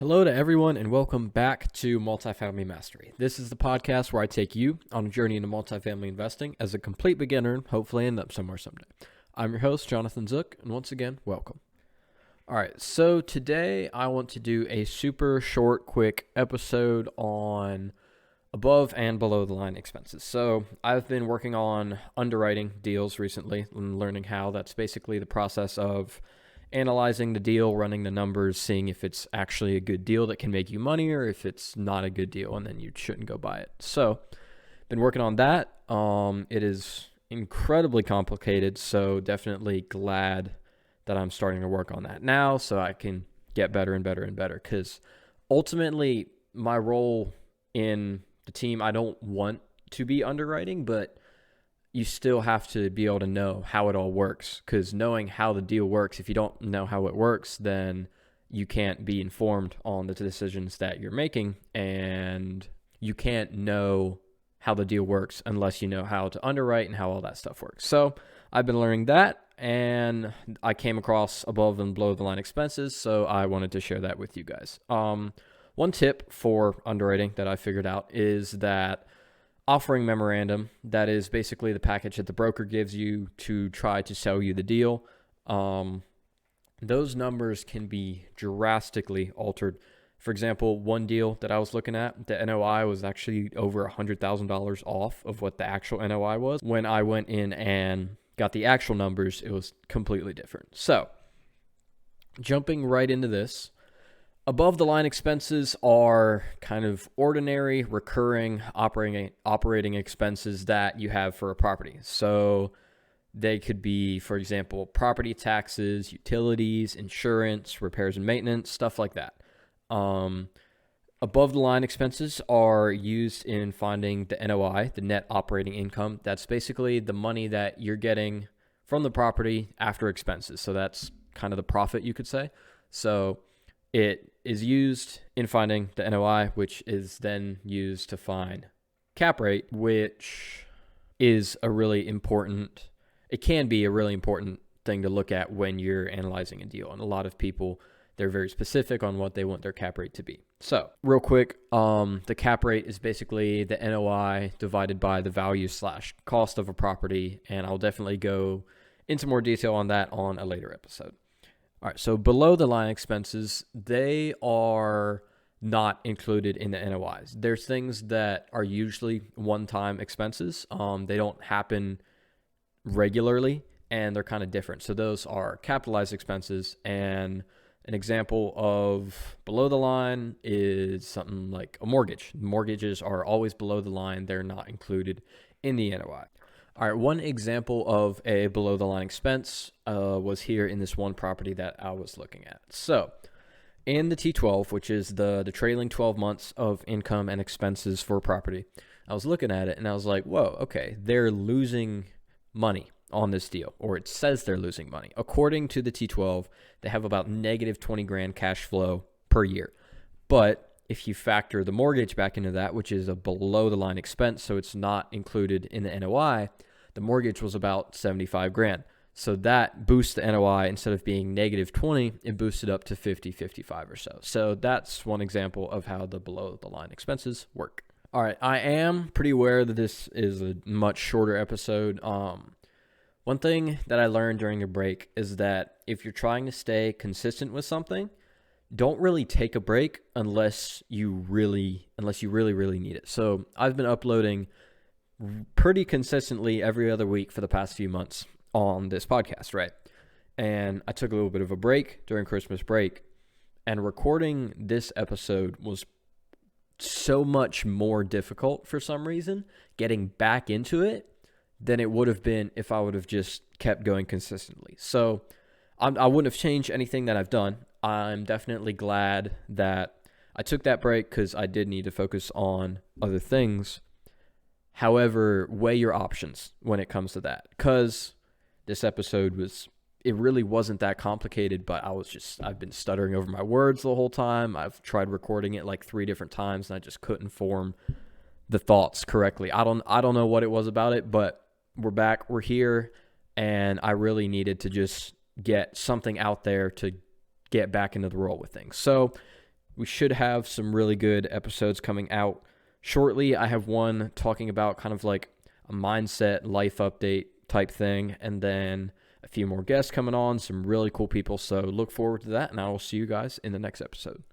Hello to everyone and welcome back to Multifamily Mastery. This is the podcast where I take you on a journey into multifamily investing as a complete beginner and hopefully end up somewhere someday. I'm your host, Jonathan Zook, and once again, welcome. All right, so today I want to do a super short, quick episode on above and below the line expenses. So I've been working on underwriting deals recently and learning how that's basically the process of analyzing the deal, running the numbers, seeing if it's actually a good deal that can make you money or if it's not a good deal and then you shouldn't go buy it. So been working on that. It is incredibly complicated, so definitely glad that I'm starting to work on that now so I can get better and better and better, because ultimately my role in the team, I don't want to be underwriting, but you still have to be able to know how it all works, because knowing how the deal works, if you don't know how it works, then you can't be informed on the decisions that you're making, and you can't know how the deal works unless you know how to underwrite and how all that stuff works. So I've been learning that, and I came across above and below the line expenses, so I wanted to share that with you guys. One tip for underwriting that I figured out is that offering memorandum, that is basically the package that the broker gives you to try to sell you the deal. Those numbers can be drastically altered. For example, one deal that I was looking at, the NOI was actually over $100,000 off of what the actual NOI was. When I went in and got the actual numbers, it was completely different. So, jumping right into this, above the line expenses are kind of ordinary, recurring operating expenses that you have for a property. So they could be, for example, property taxes, utilities, insurance, repairs and maintenance, stuff like that. Above the line expenses are used in finding the NOI, the net operating income. That's basically the money that you're getting from the property after expenses. So that's kind of the profit, you could say. So it is used in finding the NOI, which is then used to find cap rate, which is it can be a really important thing to look at when you're analyzing a deal. And a lot of people, they're very specific on what they want their cap rate to be. So real quick, the cap rate is basically the NOI divided by the value / cost of a property. And I'll definitely go into more detail on that on a later episode. All right, so below the line expenses, they are not included in the NOIs. There's things that are usually one-time expenses. They don't happen regularly, and they're kind of different. So those are capitalized expenses, and an example of below the line is something like a mortgage. Mortgages are always below the line. They're not included in the NOI. All right, one example of a below the line expense was here in this one property that I was looking at. So in the T12, which is the trailing 12 months of income and expenses for a property, I was looking at it and I was like, whoa, okay, they're losing money on this deal, or it says they're losing money. According to the T12, they have about negative 20 grand cash flow per year. But if you factor the mortgage back into that, which is a below the line expense, so it's not included in the NOI, the mortgage was about 75 grand. So that boosts the NOI. Instead of being negative 20, it boosted up to 50, 55 or so. So that's one example of how the below the line expenses work. All right, I am pretty aware that this is a much shorter episode. One thing that I learned during a break is that if you're trying to stay consistent with something, don't really take a break unless you really need it. So I've been uploading pretty consistently every other week for the past few months on this podcast, right? And I took a little bit of a break during Christmas break, and recording this episode was so much more difficult for some reason, getting back into it, than it would have been if I would have just kept going consistently. So I wouldn't have changed anything that I've done. I'm definitely glad that I took that break because I did need to focus on other things. However, weigh your options when it comes to that, because this episode it really wasn't that complicated, but I've been stuttering over my words the whole time. I've tried recording it like 3 different times and I just couldn't form the thoughts correctly. I don't know what it was about it, but we're back, we're here, and I really needed to just get something out there to get back into the roll with things. So We should have some really good episodes coming out shortly. I have one talking about kind of like a mindset, life update type thing, and then a few more guests coming on, some really cool people. So look forward to that, and I will see you guys in the next episode.